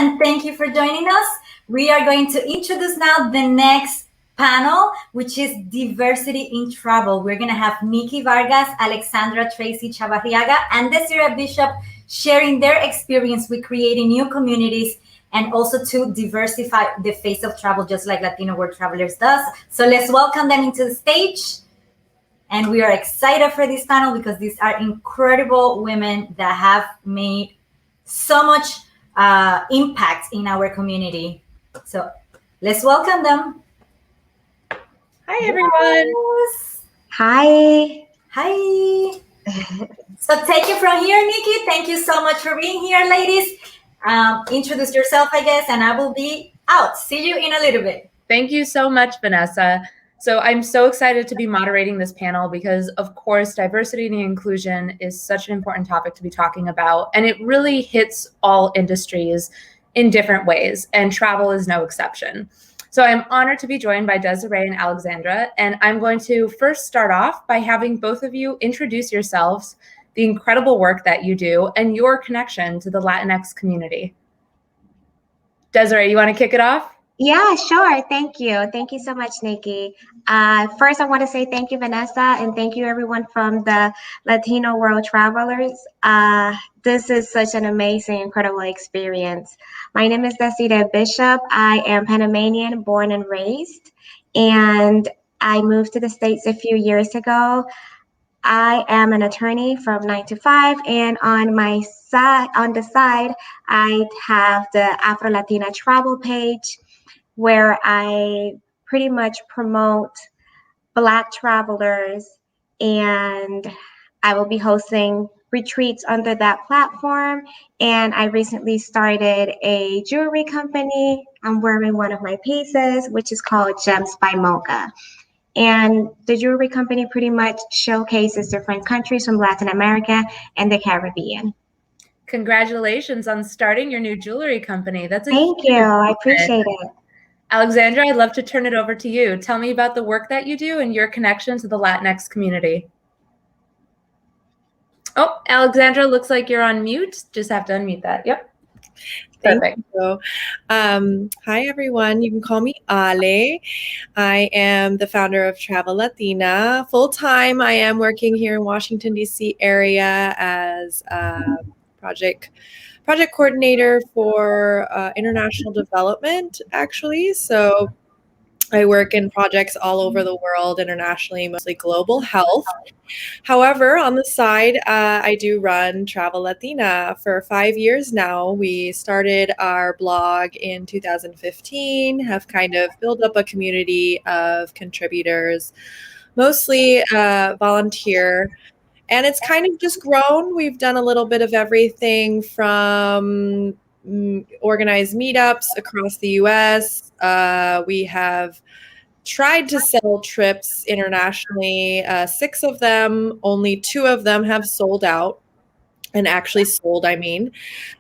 and thank you for joining us. We are going to introduce now the next panel, which is Diversity in Travel. We're going to have Nikki Vargas, Alexandra Tracy Chavarriaga, and Desireé Bishop sharing their experience with creating new communities and also to diversify the face of travel, just like Latino World Travelers does. So let's welcome them into the stage. And we are excited for this panel because these are incredible women that have made so much impact in our community. So let's welcome them. Hi, everyone. Yes. Hi. Hi. So take it from here, Nikki. Thank you so much for being here, ladies. Introduce yourself, I guess, and I will be out. See you in a little bit. Thank you so much, Vanessa. So I'm so excited to be moderating this panel because, of course, diversity and inclusion is such an important topic to be talking about, and it really hits all industries in different ways, and travel is no exception. So I'm honored to be joined by Desireé and Alexandra, and I'm going to first start off by having both of you introduce yourselves, the incredible work that you do, and your connection to the Latinx community. Desireé, you want to kick it off? Yeah, sure. Thank you. Thank you so much, Nikki. First, I want to say thank you, Vanessa, and thank you, everyone from the Latino World Travelers. This is such an amazing, incredible experience. My name is Desireé Bishop. I am Panamanian, born and raised, and I moved to the States a few years ago. I am an attorney from 9 to 5, and on the side, I have the Afrolatina Travel page, where I pretty much promote Black travelers, and I will be hosting retreats under that platform. And I recently started a jewelry company. I'm wearing one of my pieces, which is called Gems by Mocha. And the jewelry company pretty much showcases different countries from Latin America and the Caribbean. Congratulations on starting your new jewelry company. Thank you. I appreciate it. Alexandra, I'd love to turn it over to you. Tell me about the work that you do and your connection to the Latinx community. Oh, Alexandra, looks like you're on mute. Just have to unmute that. Yep. Perfect. Thank you. Hi, everyone. You can call me Ale. I am the founder of Travel Latina. Full-time, I am working here in Washington, D.C. area as a project coordinator for international development, actually. So I work in projects all over the world, internationally, mostly global health. However, on the side, I do run Travel Latina for 5 years now. We started our blog in 2015, have kind of built up a community of contributors, mostly volunteer. And it's kind of just grown. We've done a little bit of everything from organized meetups across the U.S. We have tried to sell trips internationally, 6 of them. Only 2 of them have sold out. And actually sold, I mean.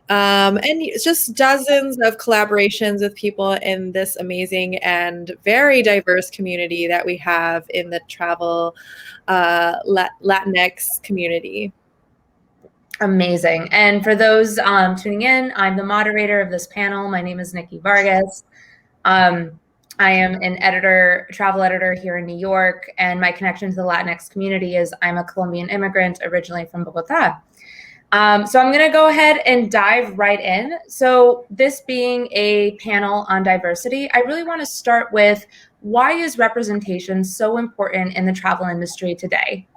And it's just dozens of collaborations with people in this amazing and very diverse community that we have in the travel Latinx community. Amazing. And for those tuning in, I'm the moderator of this panel. My name is Nikki Vargas. I am an travel editor here in New York, and my connection to the Latinx community is I'm a Colombian immigrant originally from Bogota. So I'm going to go ahead and dive right in. So this being a panel on diversity, I really want to start with, why is representation so important in the travel industry today?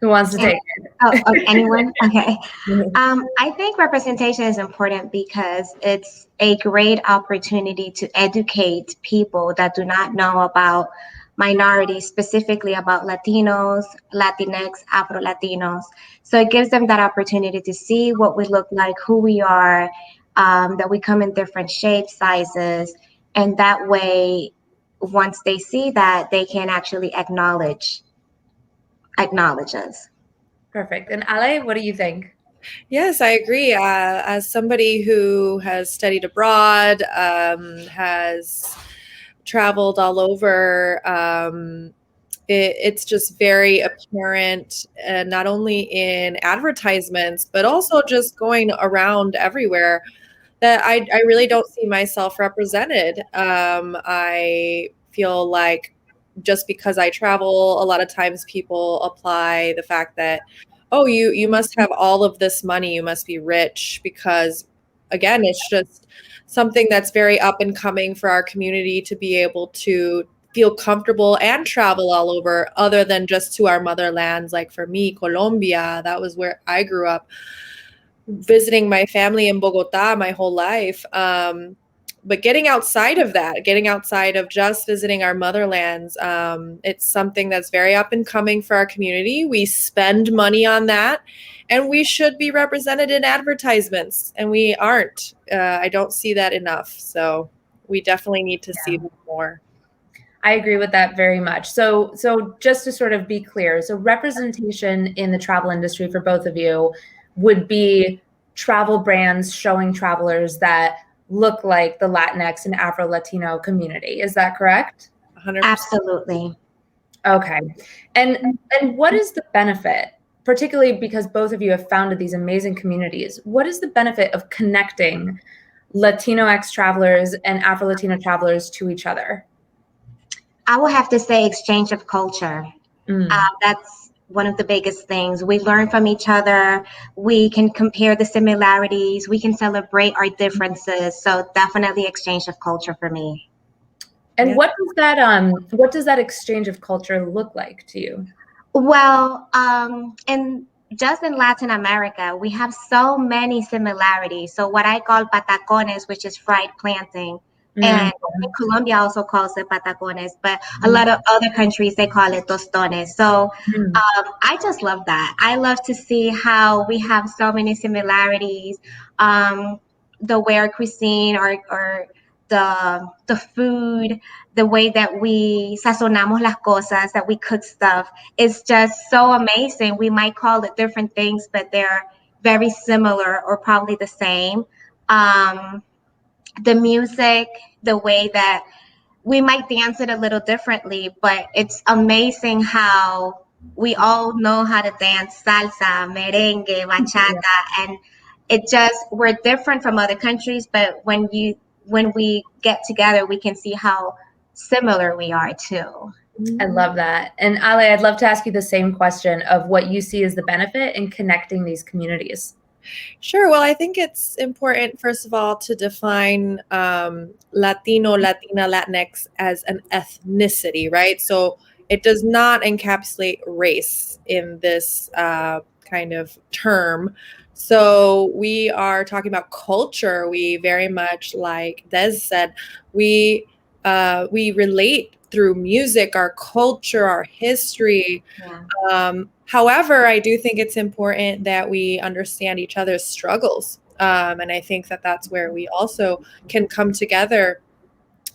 Who wants to take it? Oh, anyone? Okay. I think representation is important because it's a great opportunity to educate people that do not know about minorities, specifically about Latinos, Latinx, Afro-Latinos. So it gives them that opportunity to see what we look like, who we are, that we come in different shapes, sizes, and that way, once they see that, they can actually acknowledge us. Perfect. And Ale, what do you think? Yes, I agree. As somebody who has studied abroad, has traveled all over, it's just very apparent, not only in advertisements, but also just going around everywhere, that I really don't see myself represented. I feel like just because I travel, a lot of times people apply the fact that, oh, you must have all of this money, you must be rich, because again, it's just something that's very up and coming for our community to be able to feel comfortable and travel all over, other than just to our motherlands. Like for me, Colombia, that was where I grew up, visiting my family in Bogota my whole life. But getting outside of that, getting outside of just visiting our motherlands, it's something that's very up and coming for our community. We spend money on that, and we should be represented in advertisements, and we aren't. I don't see that enough. So we definitely need to see that more. I agree with that very much. So just to sort of be clear, so representation in the travel industry for both of you would be travel brands showing travelers that look like the Latinx and Afro-Latino community. Is that correct? 100%. Absolutely. Okay. And what is the benefit, particularly because both of you have founded these amazing communities, what is the benefit of connecting Latinx travelers and Afro-Latino travelers to each other? I will have to say exchange of culture. That's one of the biggest things. We learn from each other. We can compare the similarities. We can celebrate our differences. So definitely exchange of culture for me. And what does that exchange of culture look like to you? Well, and just in Latin America, we have so many similarities. So what I call patacones, which is fried plantain, and Colombia also calls it patacones, but a lot of other countries, they call it tostones. So I just love that. I love to see how we have so many similarities. The way our cuisine or the food, the way that we sazonamos las cosas, that we cook stuff, is just so amazing. We might call it different things, but they're very similar or probably the same. The music, the way that we might dance it a little differently, but it's amazing how we all know how to dance salsa, merengue, bachata, and it just, we're different from other countries, but when we get together, we can see how similar we are too. I love that. And Ale, I'd love to ask you the same question of what you see as the benefit in connecting these communities. Sure. Well, I think it's important, first of all, to define Latino, Latina, Latinx as an ethnicity, right? So it does not encapsulate race in this kind of term. So we are talking about culture. We very much, like Des said, we relate through music, our culture, our history. However, I do think it's important that we understand each other's struggles. And I think that that's where we also can come together.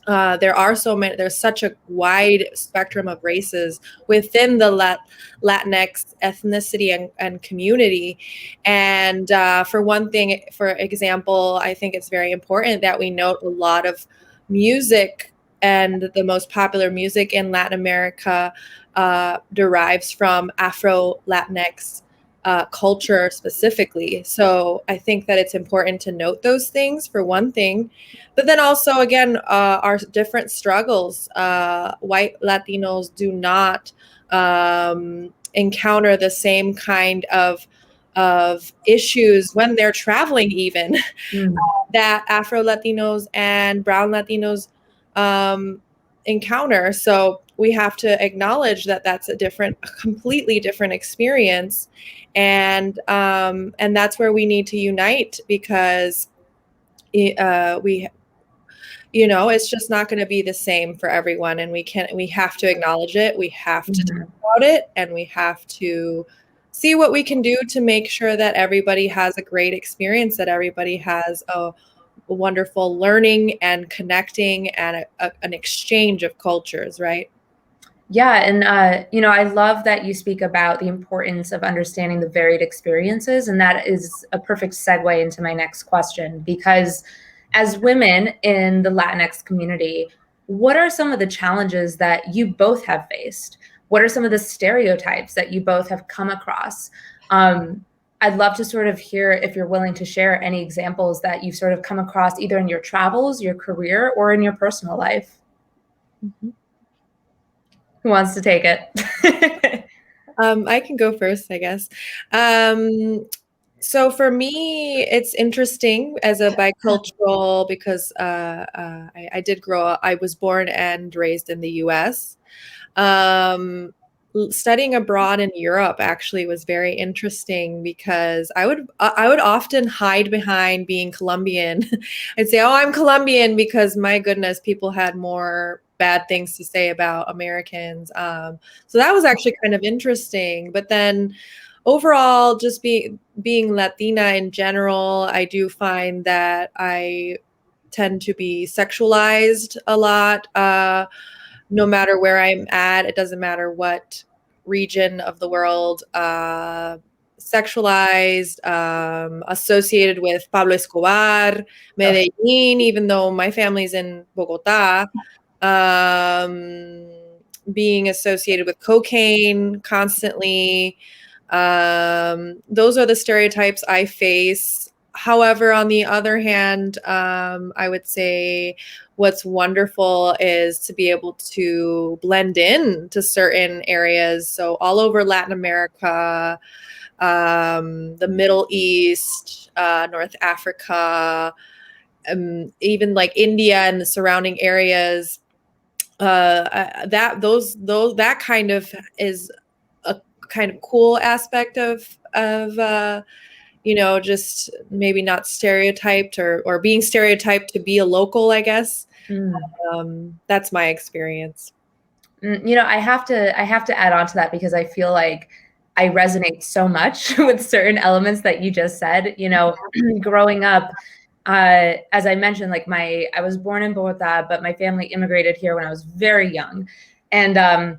There's such a wide spectrum of races within the Latinx ethnicity and community. And for one thing, for example, I think it's very important that we note a lot of music, and the most popular music in Latin America derives from Afro-Latinx culture specifically. So I think that it's important to note those things, for one thing. But then also, again, our different struggles. White Latinos do not encounter the same kind of issues when they're traveling, even that Afro-Latinos and Brown Latinos encounter. So we have to acknowledge that that's a completely different experience, and that's where we need to unite, because it's just not going to be the same for everyone, and we have to acknowledge it. We have to talk about it, and we have to see what we can do to make sure that everybody has a great experience, that everybody has a wonderful learning and connecting and an exchange of cultures, right? Yeah. And, I love that you speak about the importance of understanding the varied experiences. And that is a perfect segue into my next question, because as women in the Latinx community, what are some of the challenges that you both have faced? what are some of the stereotypes that you both have come across? I'd love to sort of hear, if you're willing to share, any examples that you've sort of come across either in your travels, your career, or in your personal life. Mm-hmm. Who wants to take it? I can go first, I guess. So for me, it's interesting as a bicultural because I did grow up. I was born and raised in the U.S. Studying abroad in Europe actually was very interesting because I would often hide behind being Colombian. I'd say, "Oh, I'm Colombian," because my goodness, people had more bad things to say about Americans. So that was actually kind of interesting. But then overall, just being Latina in general, I do find that I tend to be sexualized a lot. No matter where I'm at, it doesn't matter what region of the world, sexualized, associated with Pablo Escobar, Medellin, even though my family's in Bogota, being associated with cocaine constantly. Those are the stereotypes I face. However, on the other hand, I would say what's wonderful is to be able to blend in to certain areas. So all over Latin America, the Middle East, North Africa, even like India and the surrounding areas. That kind of is a kind of cool aspect of just maybe not stereotyped or being stereotyped to be a local, I guess. That's my experience. I have to add on to that because I feel like I resonate so much with certain elements that you just said. Growing up, as I mentioned, like I was born in Bogota, but my family immigrated here when I was very young. And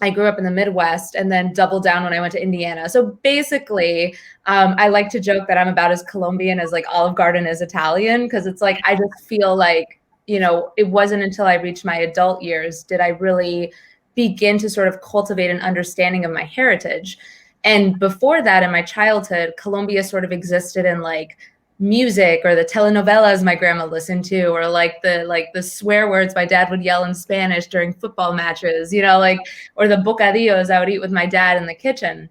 I grew up in the Midwest and then doubled down when I went to Indiana. So basically, I like to joke that I'm about as Colombian as like Olive Garden is Italian, because it's like, I just feel like, it wasn't until I reached my adult years did I really begin to sort of cultivate an understanding of my heritage. And before that, in my childhood, Colombia sort of existed in like music or the telenovelas my grandma listened to, or like the swear words my dad would yell in Spanish during football matches, or the bocadillos I would eat with my dad in the kitchen.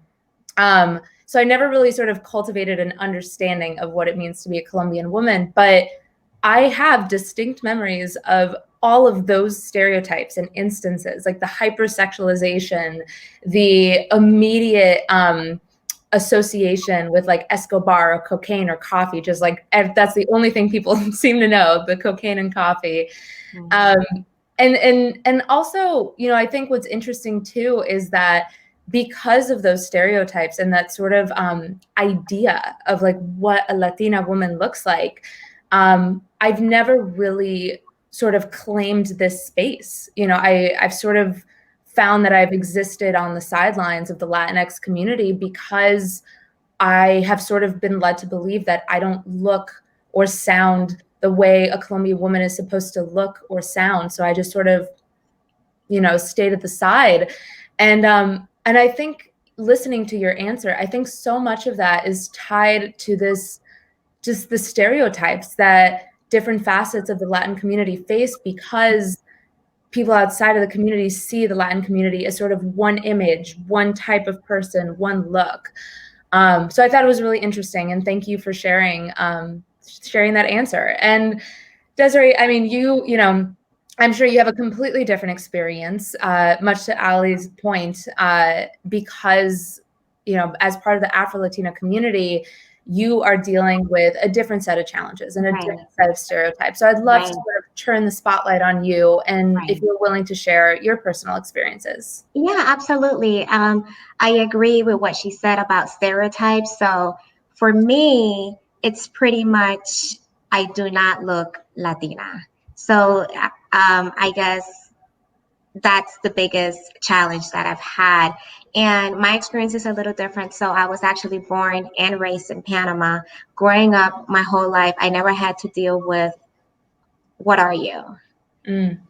So I never really sort of cultivated an understanding of what it means to be a Colombian woman, but I have distinct memories of all of those stereotypes and instances, like the hypersexualization, the immediate association with like Escobar or cocaine or coffee, just like that's the only thing people seem to know, the cocaine and coffee. And also, I think what's interesting too is that because of those stereotypes and that sort of idea of like what a Latina woman looks like, I've never really sort of claimed this space. I've sort of found that I've existed on the sidelines of the Latinx community because I have sort of been led to believe that I don't look or sound the way a Colombian woman is supposed to look or sound. So I just sort of, stayed at the side. And I think listening to your answer, I think so much of that is tied to just the stereotypes that different facets of the Latin community face, because people outside of the community see the Latin community as sort of one image, one type of person, one look. So I thought it was really interesting, and thank you for sharing that answer. And Desireé, I mean, I'm sure you have a completely different experience, much to Ali's point, because, as part of the Afro-Latina community, you are dealing with a different set of challenges and a different set of stereotypes. So I'd love to sort of turn the spotlight on you, and if you're willing to share your personal experiences. Yeah, absolutely. I agree with what she said about stereotypes. So for me, it's pretty much I do not look Latina. So I guess that's the biggest challenge that I've had. And my experience is a little different. So I was actually born and raised in Panama. Growing up my whole life, I never had to deal with what are you?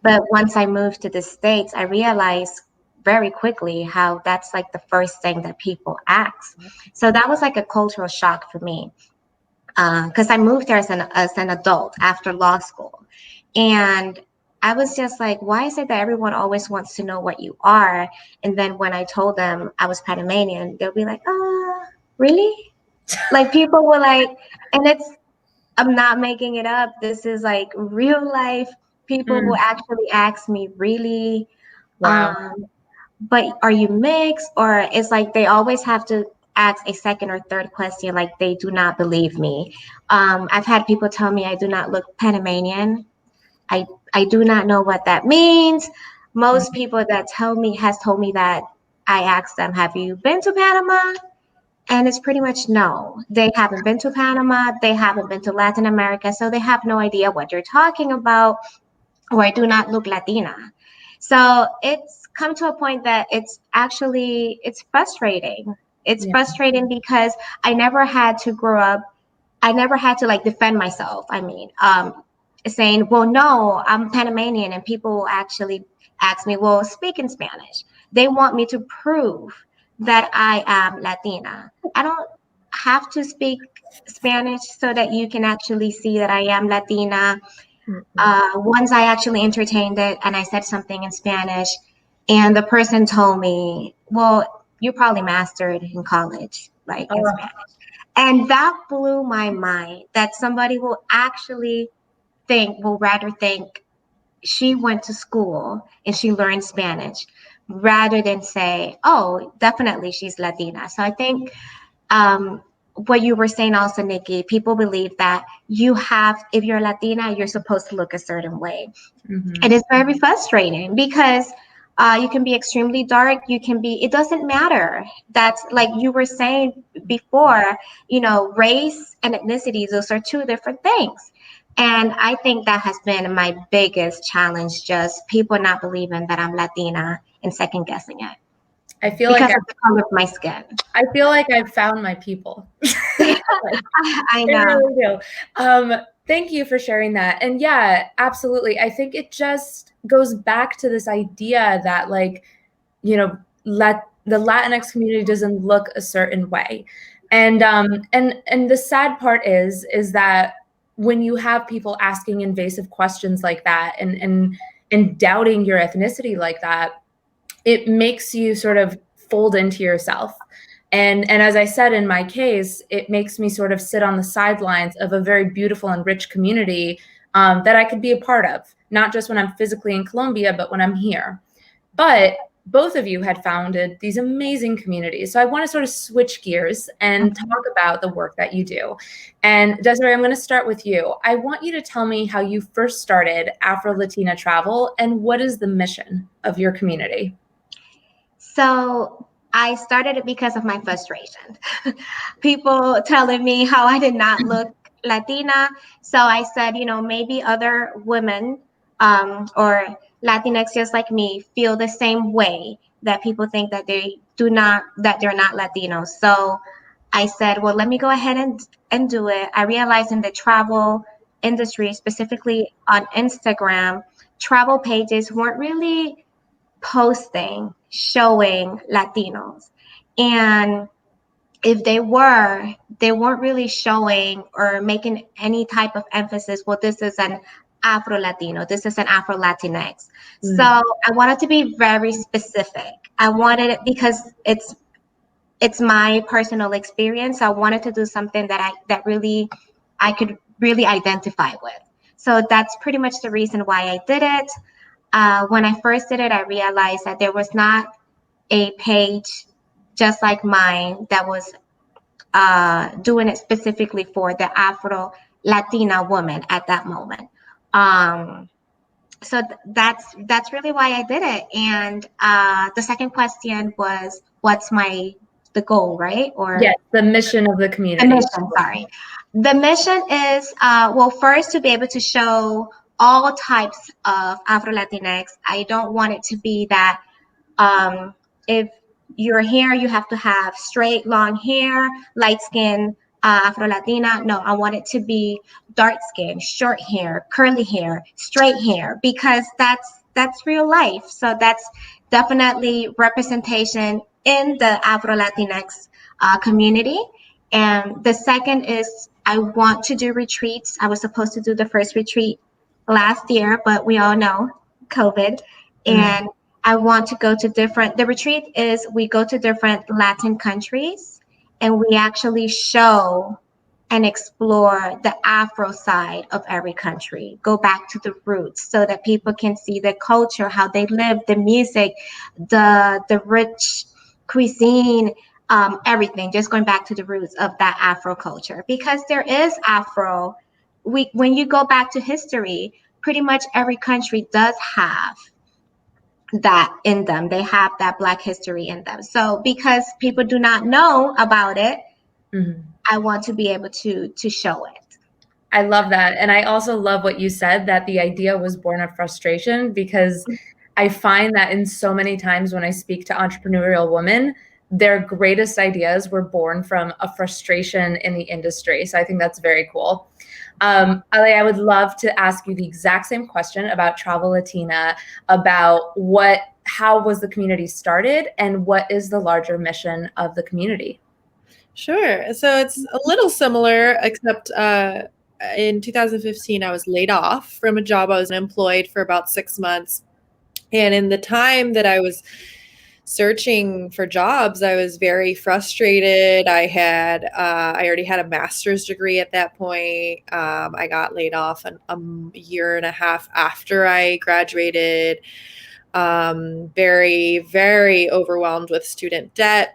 But once I moved to the States, I realized very quickly how that's like the first thing that people ask. So that was like a cultural shock for me, because I moved there as an adult after law school. And I was just like, why is it that everyone always wants to know what you are? And then when I told them I was Panamanian, they'll be like, really? Like people were like, and I'm not making it up. This is like real life. People will actually ask me, really? Wow. But are you mixed? Or it's like they always have to ask a second or third question, like they do not believe me. I've had people tell me I do not look Panamanian. I do not know what that means. Most people that has told me that, I asked them, have you been to Panama? And it's pretty much no. They haven't been to Panama. They haven't been to Latin America. So they have no idea what you're talking about, or I do not look Latina. So it's come to a point that it's frustrating. It's frustrating because I never had to grow up. I never had to like defend myself. I mean, saying, well, no, I'm Panamanian, and people will actually ask me, well, speak in Spanish. They want me to prove that I am Latina. I don't have to speak Spanish so that you can actually see that I am Latina. Once I actually entertained it and I said something in Spanish, and the person told me, well, you probably mastered in college, like in Spanish. And that blew my mind, that somebody will rather think she went to school and she learned Spanish, rather than say, oh, definitely she's Latina. So I think what you were saying also, Nikki, people believe that if you're Latina, you're supposed to look a certain way. It is very frustrating because you can be extremely dark. It doesn't matter. That's like you were saying before, race and ethnicity, those are two different things. And I think that has been my biggest challenge, just people not believing that I'm Latina and second guessing it. I feel because like of the color of my skin. I feel like I've found my people. I know. I really do. Thank you for sharing that. And yeah, absolutely. I think it just goes back to this idea that, like, the Latinx community doesn't look a certain way. And the sad part is that when you have people asking invasive questions like that and doubting your ethnicity like that, it makes you sort of fold into yourself. And as I said, in my case, it makes me sort of sit on the sidelines of a very beautiful and rich community that I could be a part of, not just when I'm physically in Colombia, but when I'm here. But both of you had founded these amazing communities. So I want to sort of switch gears and talk about the work that you do. And Desireé, I'm going to start with you. I want you to tell me how you first started Afrolatina Travel and what is the mission of your community? So I started it because of my frustration. People telling me how I did not look Latina. So I said, maybe other women or Latinx just like me feel the same way, that people think that they're not Latinos. So I said, well, let me go ahead and do it. I realized in the travel industry, specifically on Instagram, travel pages weren't really showing Latinos. And if they weren't really showing or making any type of emphasis, well, this is an Afro Latino, this is an Afro Latinx. So I wanted to be very specific. I wanted it because it's my personal experience. I wanted to do something that I could really identify with. So that's pretty much the reason why I did it. When I first did it, I realized that there was not a page just like mine that was doing it specifically for the Afro Latina woman at that moment. So that's really why I did it. And the second question was, what's the goal, right? Or yes, the mission of the community. The mission, sorry. The mission is, first, to be able to show all types of Afro Latinx. I don't want it to be that if you're here, you have to have straight, long hair, light skin, Afro Latina. No, I want it to be dark skin, short hair, curly hair, straight hair, because that's real life. So definitely representation in the Afro-Latinx community. And the second is I want to do retreats. I was supposed to do the first retreat last year, but we all know COVID. And I want to go to the retreat is we go to different Latin countries and we actually show and explore the Afro side of every country, go back to the roots so that people can see the culture, how they live, the music, the rich cuisine, everything, just going back to the roots of that Afro culture. Because there is Afro, when you go back to history, pretty much every country does have that in them. They have that Black history in them. So because people do not know about it, I want to be able to show it. I love that. And I also love what you said, that the idea was born of frustration, because I find that in so many times when I speak to entrepreneurial women, their greatest ideas were born from a frustration in the industry. So I think that's very cool. Ale, I would love to ask you the exact same question about Travel Latina, about how was the community started and what is the larger mission of the community? Sure. So it's a little similar, except in 2015, I was laid off from a job. I was employed for about 6 months. And in the time that I was searching for jobs, I was very frustrated. I already had a master's degree at that point. I got laid off a year and a half after I graduated. Very, very overwhelmed with student debt.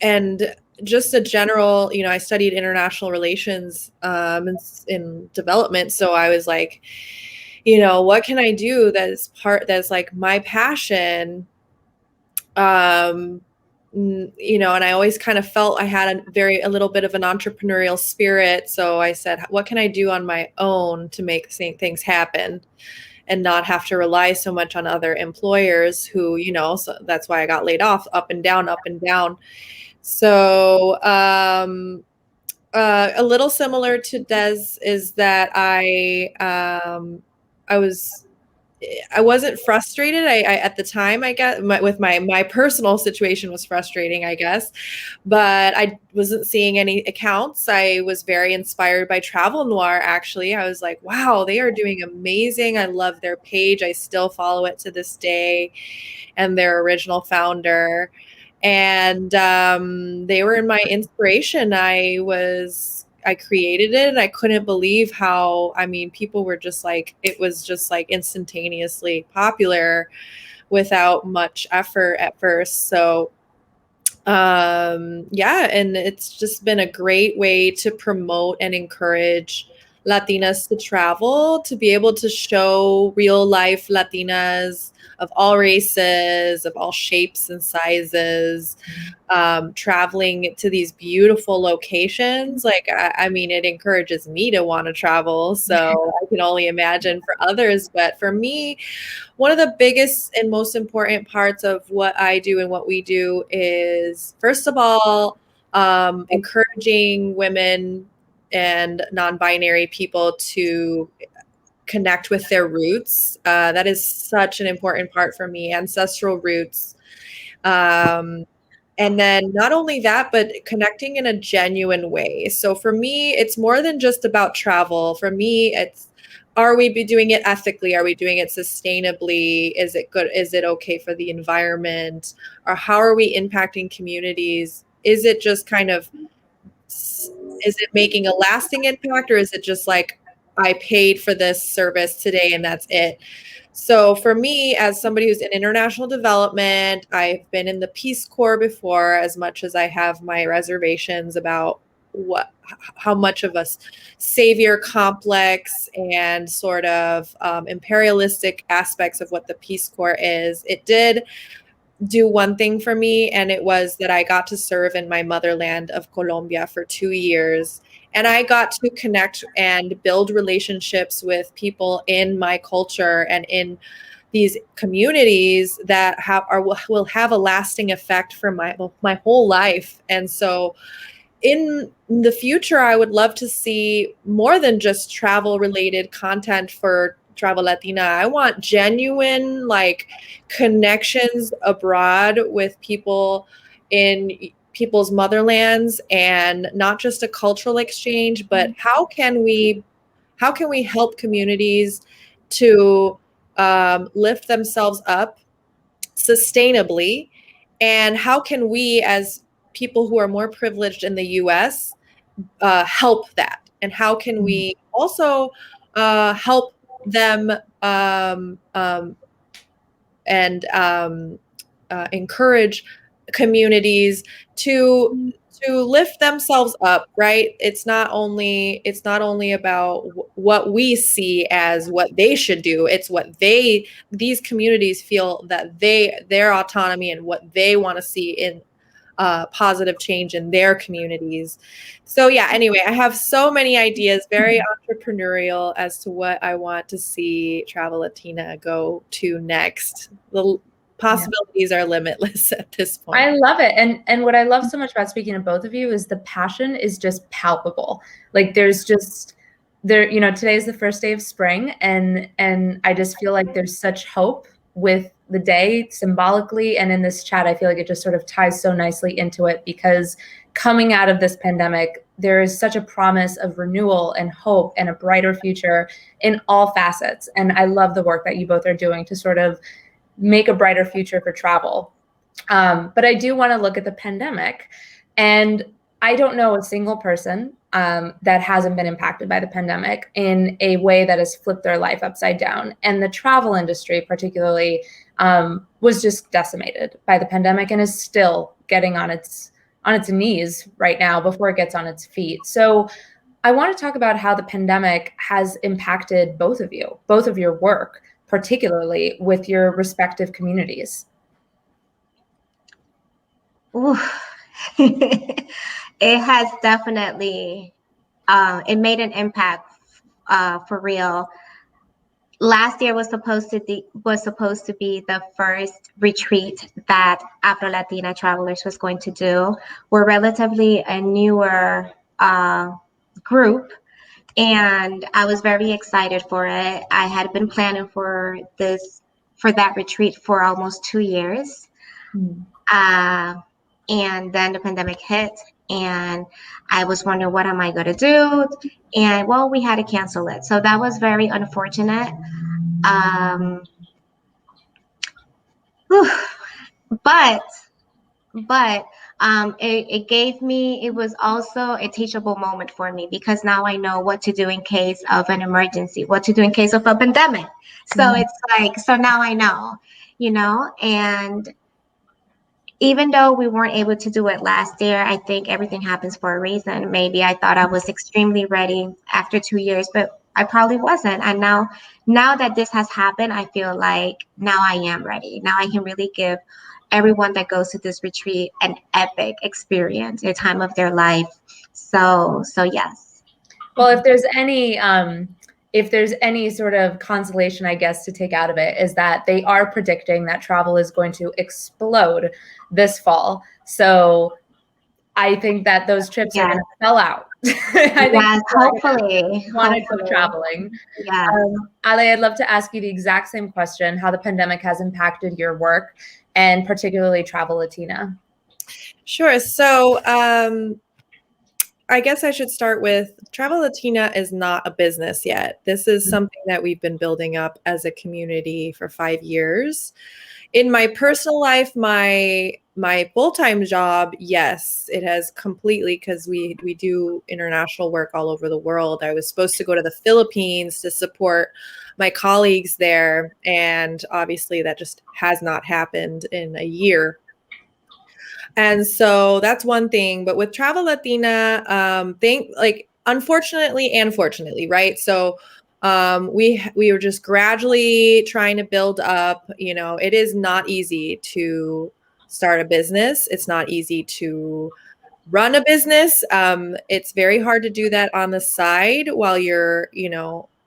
And just a general, I studied international relations in development. So I was like, what can I do that's like my passion? And I always kind of felt I had a little bit of an entrepreneurial spirit. So I said, what can I do on my own to make things happen and not have to rely so much on other employers who, so that's why I got laid off, up and down, up and down. So a little similar to Des is that I wasn't frustrated. I at the time, I guess, with my personal situation was frustrating, I guess, but I wasn't seeing any accounts. I was very inspired by Travel Noir. Actually, I was like, wow, they are doing amazing. I love their page. I still follow it to this day, and their original founder. And they were my inspiration. I created it and I couldn't believe how, people were just like, it was just like instantaneously popular without much effort at first. So and it's just been a great way to promote and encourage Latinas to travel, to be able to show real life Latinas of all races, of all shapes and sizes, traveling to these beautiful locations. Like, it encourages me to want to travel. So I can only imagine for others. But for me, one of the biggest and most important parts of what I do and what we do is, first of all, encouraging women and non-binary people to connect with their roots. That is such an important part for me, ancestral roots. And then not only that, but connecting in a genuine way. So for me, it's more than just about travel. For me, are we doing it ethically? Are we doing it sustainably? Is it good? Is it okay for the environment? Or how are we impacting communities? Is it just is it making a lasting impact, or is it just like, I paid for this service today and that's it? So for me, as somebody who's in international development, I've been in the Peace Corps before, as much as I have my reservations about how much of a savior complex and sort of imperialistic aspects of what the Peace Corps is. It did do one thing for me, and it was that I got to serve in my motherland of Colombia for 2 years. And I got to connect and build relationships with people in my culture and in these communities that will have a lasting effect for my whole life. And so in the future, I would love to see more than just travel related content for Travel Latina. I want genuine like connections abroad with people in people's motherlands, and not just a cultural exchange, but how can we help communities to lift themselves up sustainably, and how can we as people who are more privileged in the US help that, and how can we also help them and encourage communities to lift themselves up, right? It's not only about what we see as what they should do. It's what these communities feel that their autonomy and what they want to see in positive change in their communities. So yeah, anyway, I have so many ideas, very entrepreneurial as to what I want to see Travel Latina go to next. The possibilities are limitless at this point. I love it. And what I love so much about speaking to both of you is the passion is just palpable. Like there's just today is the first day of spring, and I just feel like there's such hope with the day symbolically, and in this chat I feel like it just sort of ties so nicely into it, because coming out of this pandemic there is such a promise of renewal and hope and a brighter future in all facets. And I love the work that you both are doing to sort of make a brighter future for travel. But I do want to look at the pandemic, and I don't know a single person that hasn't been impacted by the pandemic in a way that has flipped their life upside down. And the travel industry particularly was just decimated by the pandemic and is still getting on its knees right now before it gets on its feet. So I want to talk about how the pandemic has impacted both of you, both of your work, particularly with your respective communities. Ooh. It has definitely, it made an impact for real. Last year was supposed to be the first retreat that Afrolatina Travelers was going to do. We're relatively a newer group, and I was very excited for it. I had been planning for that retreat for almost 2 years. And then the pandemic hit, and I was wondering, what am I going to do? And well, we had to cancel it. So that was very unfortunate. But it was also a teachable moment for me, because now I know what to do in case of an emergency, what to do in case of a pandemic. So it's like, so now I know, and even though we weren't able to do it last year, I think everything happens for a reason. Maybe I thought I was extremely ready after 2 years, but I probably wasn't. And now that this has happened, I feel like now I am ready. Now I can really give everyone that goes to this retreat an epic experience, a time of their life. So yes. Well, if there's any sort of consolation, I guess, to take out of it, is that they are predicting that travel is going to explode this fall. So I think that those trips are going to sell out. Hopefully. Want to go traveling. Yeah. Ale, I'd love to ask you the exact same question: how the pandemic has impacted your work, and particularly Travel Latina. Sure. So I guess I should start with Travel Latina is not a business yet. This is something that we've been building up as a community for 5 years. In my personal life, my full-time job, yes, it has completely, because we do international work all over the world. I was supposed to go to the Philippines to support my colleagues there, and obviously that just has not happened in a year. And so that's one thing. But with Travel Latina, unfortunately and fortunately, right? So we were just gradually trying to build up. It is not easy to start a business. It's not easy to run a business. It's very hard to do that on the side while you're,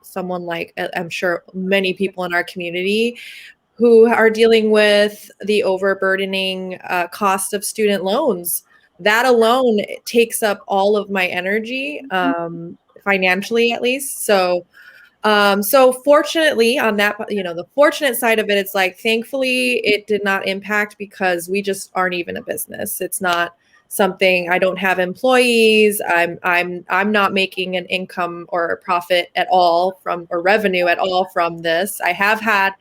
someone like, I'm sure many people in our community who are dealing with the overburdening cost of student loans. That alone takes up all of my energy, financially at least. So So fortunately on that, the fortunate side of it, it's like, thankfully it did not impact because we just aren't even a business. It's not something, I don't have employees. I'm not making an income or a profit at all or revenue at all from this. I have had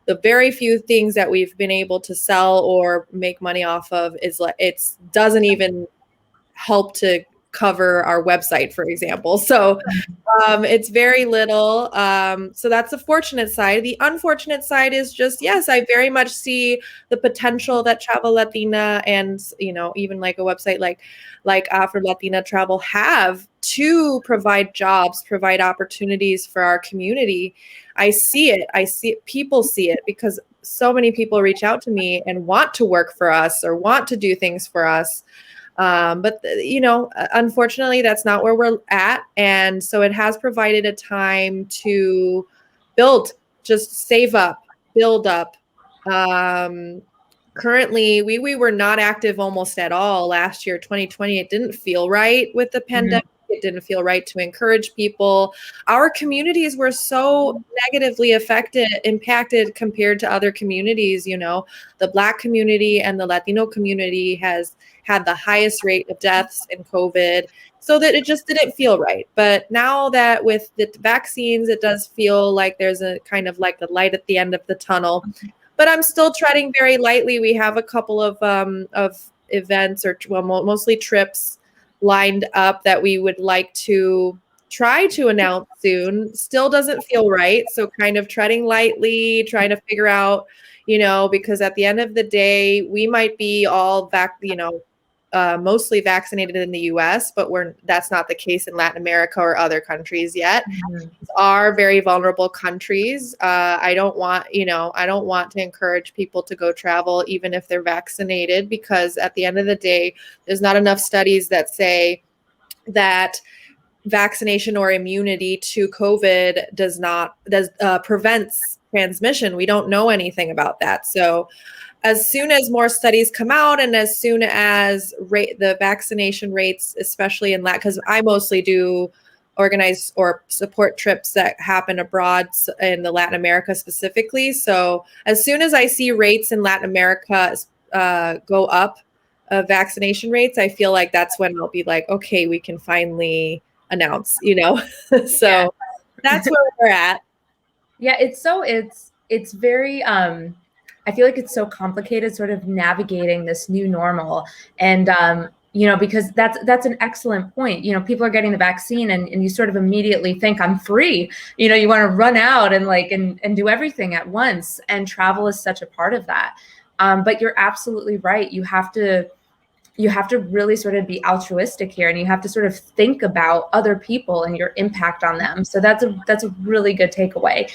the very few things that we've been able to sell or make money off of is like, it doesn't even help to cover our website, for example. So it's very little. So that's the fortunate side. The unfortunate side is just, yes, I very much see the potential that Travel Latina and, even like a website like Afrolatina Travel have to provide jobs, provide opportunities for our community. I see it. People see it because so many people reach out to me and want to work for us or want to do things for us. But unfortunately, that's not where we're at. And so it has provided a time to build, just save up, build up. Currently, we were not active almost at all last year, 2020. It didn't feel right with the pandemic. It didn't feel right to encourage people. Our communities were so negatively impacted compared to other communities. The Black community and the Latino community has had the highest rate of deaths in COVID, so that it just didn't feel right. But now that with the vaccines, it does feel like there's a kind of like a light at the end of the tunnel. But I'm still treading very lightly. We have a couple of events, or mostly trips lined up that we would like to try to announce soon. Still doesn't feel right. So kind of treading lightly, trying to figure out, because at the end of the day, we might be all back, mostly vaccinated in the US, but that's not the case in Latin America or other countries yet. These are very vulnerable countries. I don't want to encourage people to go travel even if they're vaccinated, because at the end of the day, there's not enough studies that say that vaccination or immunity to COVID prevents transmission. We don't know anything about that. So as soon as more studies come out, and as soon as the vaccination rates, especially in because I mostly do organize or support trips that happen abroad in the Latin America specifically. So as soon as I see rates in Latin America go up, vaccination rates, I feel like that's when I'll be like, okay, we can finally announce, so that's where we're at. Yeah, it's very I feel like it's so complicated sort of navigating this new normal. And because that's an excellent point. People are getting the vaccine and you sort of immediately think, I'm free. You want to run out and and do everything at once. And travel is such a part of that. But you're absolutely right. You have to really sort of be altruistic here, and you have to sort of think about other people and your impact on them. So that's a really good takeaway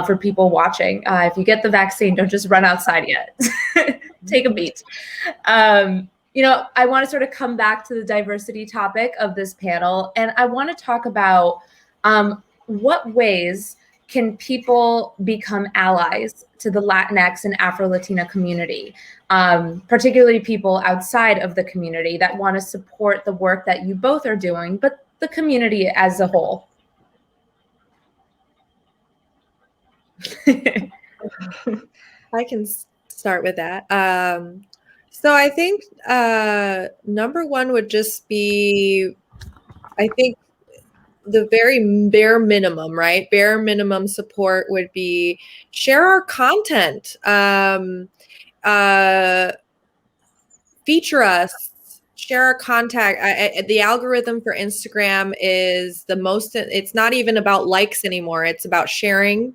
for people watching. If you get the vaccine, don't just run outside yet. Take a beat. I want to sort of come back to the diversity topic of this panel, and I want to talk about what ways can people become allies to the Latinx and Afro-Latina community, particularly people outside of the community that want to support the work that you both are doing, but the community as a whole? I can start with that. So I think number one would just be, I think, the very bare minimum, right? Bare minimum support would be share our content, feature us, share our contact. The algorithm for Instagram is it's not even about likes anymore. It's about sharing.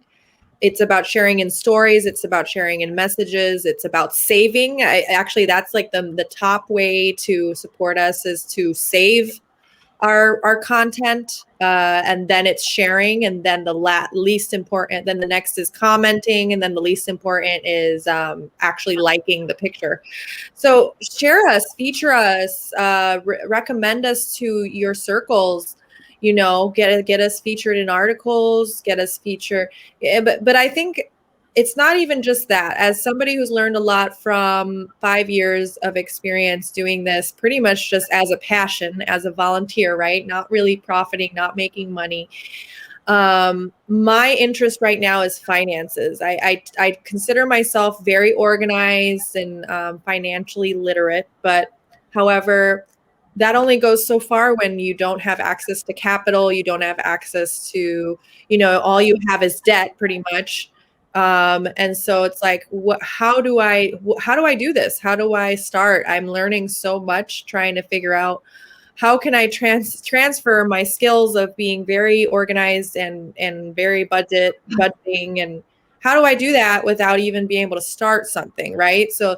It's about sharing in stories. It's about sharing in messages. It's about saving. Actually, that's like the top way to support us is to save our content, and then it's sharing, and then the least important, then the next is commenting, and then the least important is actually liking the picture. So share us, feature us, recommend us to your circles, get us featured in articles, get us featured. But I think it's not even just that. As somebody who's learned a lot from 5 years of experience doing this, pretty much just as a passion, as a volunteer, right? Not really profiting, not making money. My interest right now is finances. I consider myself very organized and financially literate, but however, that only goes so far when you don't have access to capital, you don't have access to, all you have is debt pretty much. And so it's like, how do I do this? How do I start? I'm learning so much, trying to figure out how can I transfer my skills of being very organized and very budgeting, and how do I do that without even being able to start something, right? So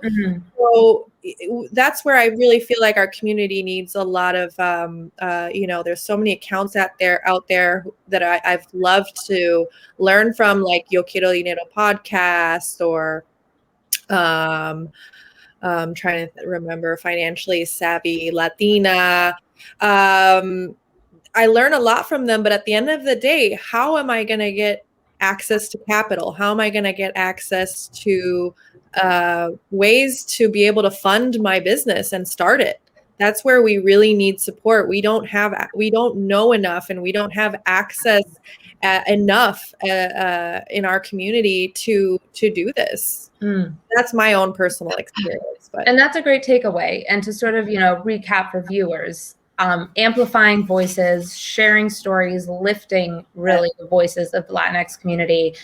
that's where I really feel like our community needs a lot of, there's so many accounts out there that I've loved to learn from, like Yo Quiero Dinero podcast, or trying to remember, Financially Savvy Latina. I learn a lot from them, but at the end of the day, how am I going to get access to capital? How am I going to get access to ways to be able to fund my business and start it? That's where we really need support. We don't know enough, and we don't have access enough in our community to do this. That's my own personal experience. And that's a great takeaway. And to sort of, recap for viewers, amplifying voices, sharing stories, lifting really the voices of the Latinx community.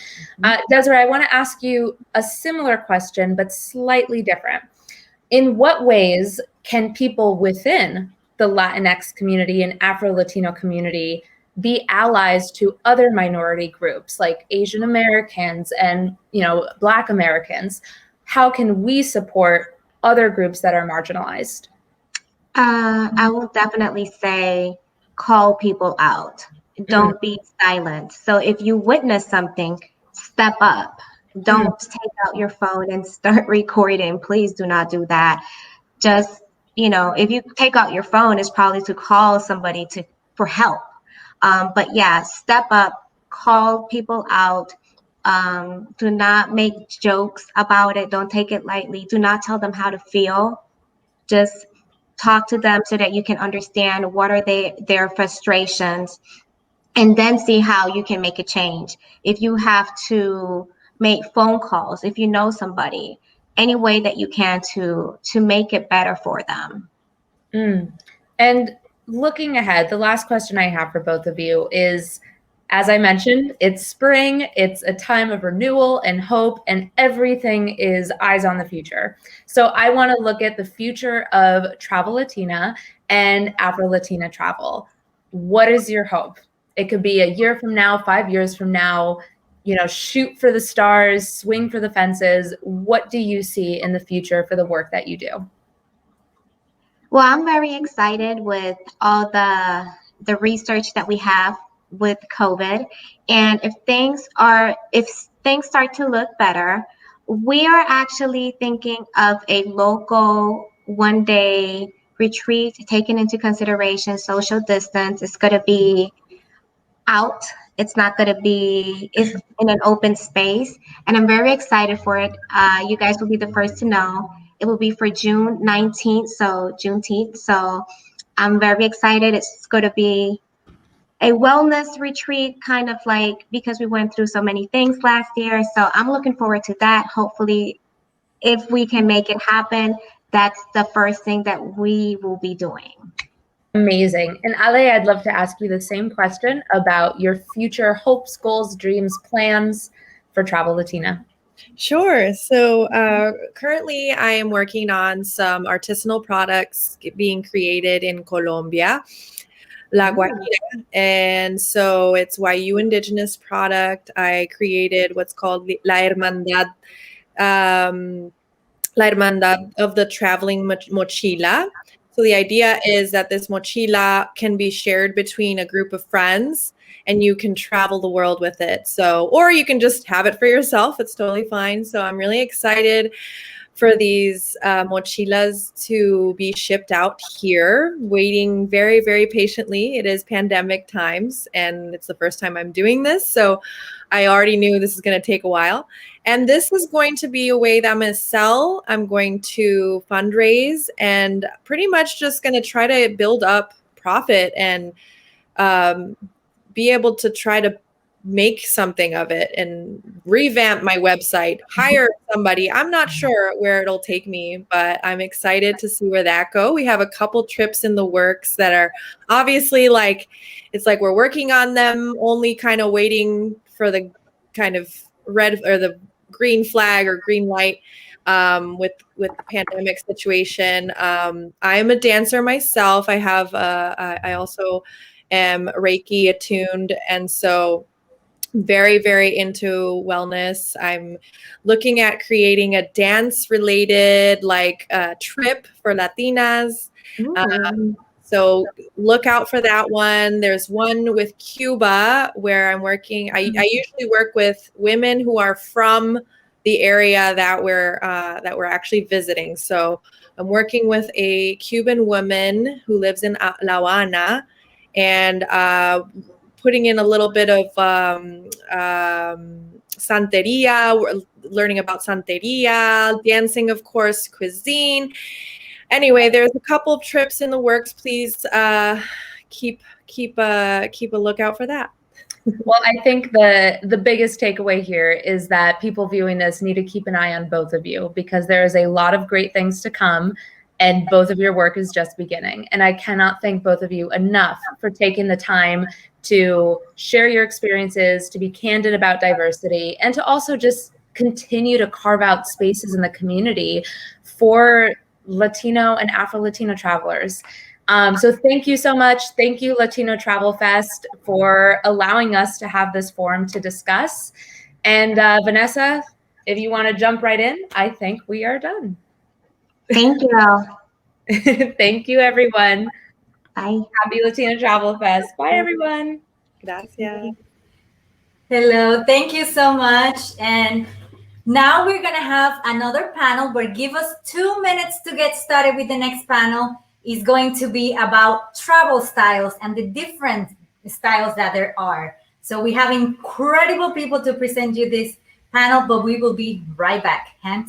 Desireé, I want to ask you a similar question, but slightly different. In what ways can people within the Latinx community and Afro-Latino community be allies to other minority groups like Asian Americans and, Black Americans? How can we support other groups that are marginalized? I will definitely say call people out. Don't be silent. So if you witness something, step up. Don't take out your phone and start recording. Please do not do that. Just, if you take out your phone, it's probably to call somebody for help. But yeah, step up, call people out. Do not make jokes about it. Don't take it lightly. Do not tell them how to feel. Just talk to them so that you can understand what are their frustrations, and then see how you can make a change. If you have to make phone calls, if you know somebody, any way that you can to make it better for them. And looking ahead, the last question I have for both of you is, as I mentioned, it's spring, it's a time of renewal and hope, and everything is eyes on the future. So I want to look at the future of Travel Latina and Afro-Latina travel. What is your hope? It could be a year from now, 5 years from now, shoot for the stars, swing for the fences. What do you see in the future for the work that you do? Well, I'm very excited with all the research that we have with COVID. And if things start to look better, we are actually thinking of a local 1-day retreat, taking into consideration social distance. It's going to be out. It's not going to be, it's in an open space. And I'm very excited for it. You guys will be the first to know. It will be for June 19th, so Juneteenth. So I'm very excited. It's going to be a wellness retreat, kind of like, because we went through so many things last year. So I'm looking forward to that. Hopefully, if we can make it happen, that's the first thing that we will be doing. Amazing. And Ale, I'd love to ask you the same question about your future hopes, goals, dreams, plans for Travel Latina. Sure. So currently I am working on some artisanal products being created in Colombia, La Guajira. And so it's YU indigenous product. I created what's called La Hermandad of the traveling mochila. So the idea is that this mochila can be shared between a group of friends, and you can travel the world with it. So, or you can just have it for yourself. It's totally fine. So I'm really excited for these mochilas to be shipped out here, waiting very, very patiently. It is pandemic times, and it's the first time I'm doing this. So I already knew this is going to take a while. And this is going to be a way that I'm going to sell. I'm going to fundraise, and pretty much just going to try to build up profit and be able to try to make something of it and revamp my website, hire somebody. I'm not sure where it'll take me, but I'm excited to see where that go. We have a couple trips in the works that are obviously like, it's like we're working on them, only kind of waiting for the kind of red or the green flag or green light with the pandemic situation. I'm a dancer myself. I also am Reiki attuned, and so very, very into wellness. I'm looking at creating a dance related trip for Latinas. So look out for that one. There's one with Cuba where I'm working. I usually work with women who are from the area that we're actually visiting. So I'm working with a Cuban woman who lives in La Habana, and putting in a little bit of Santeria. We're learning about Santeria, dancing, of course, cuisine. Anyway, there's a couple of trips in the works. Please keep a lookout for that. Well, I think the biggest takeaway here is that people viewing this need to keep an eye on both of you, because there is a lot of great things to come, and both of your work is just beginning. And I cannot thank both of you enough for taking the time to share your experiences, to be candid about diversity, and to also just continue to carve out spaces in the community for Latino and Afro-Latino travelers. So thank you so much. Thank you, Latino Travel Fest, for allowing us to have this forum to discuss. And Vanessa, if you want to jump right in, I think we are done. Thank you. Thank you, everyone. Bye. Happy Latino Travel Fest. Bye, everyone. Gracias. Hello, thank you so much. And now we're going to have another panel, but give us 2 minutes to get started with the next panel. Is going to be about travel styles and the different styles that there are. So we have incredible people to present you this panel, but we will be right back.